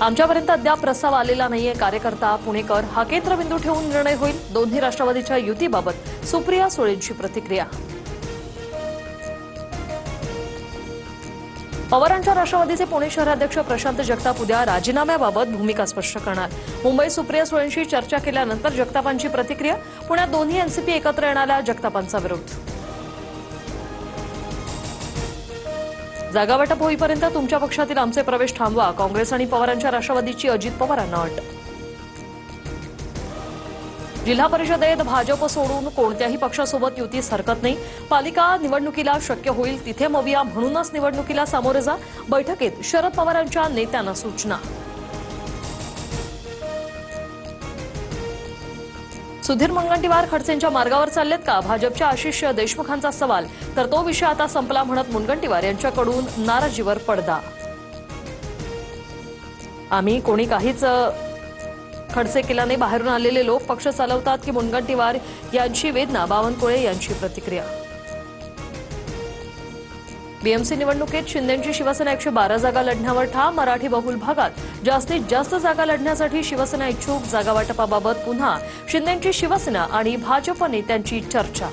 आमच्यापर्यंत अद्याप प्रस्ताव आलेला नाहीये. कार्यकर्ता पुणेकर हा केंद्रबिंदू ठेवून निर्णय होईल. दोन्ही राष्ट्रवादीच्या युतीबाबत सुप्रिया सुळेंची प्रतिक्रिया. पवारांच्या राष्ट्रवादीचे पुणे शहराध्यक्ष प्रशांत जगताप उद्या राजीनाम्याबाबत भूमिका स्पष्ट करणार. मुंबईत सुप्रिया सुळेंशी चर्चा केल्यानंतर जगतापांची प्रतिक्रिया. पुण्यात दोन्ही एनसीपी एकत्र येण्याला जगतापांचा विरोध. जागावाटप होईपर्यंत तुमच्या पक्षातील आमचे प्रवेश थांबवा. काँग्रेस आणि पवारांच्या राष्ट्रवादीची अजित पवारांना अट. जिल्हा परिषदेत भाजप सोडून कोणत्याही पक्षासोबत युतीस हरकत नाही. पालिका निवडणुकीला शक्य होईल तिथे मविया म्हणूनच निवडणुकीला सामोरे जा. बैठकीत शरद पवारांच्या नेत्यांना सूचना. सुधीर मुनगंटीवार खडसेंच्या मार्गावर चाललेत का? भाजपच्या आशिष देशमुखांचा सवाल. तर तो विषय आता संपला म्हणत मुनगंटीवार यांच्याकडून नाराजीवर पडदा. आम्ही कोणी काहीच खडसे केल्याने बाहेरून आलेले लोक पक्ष चालवतात की मुनगंटीवार यांची वेदना. बावनकुळे यांची प्रतिक्रिया. बीएमसी निवडणुकीत शिंदेंची शिवसेना 112 जागा लढण्यावर ठाम. मराठी बहुल भागात जास्तीत जास्त जागा लढण्यासाठी शिवसेना इच्छुक. जागा वाटपाबाबत पुन्हा शिंदेंची शिवसेना आणि भाजप नेत्यांची चर्चा.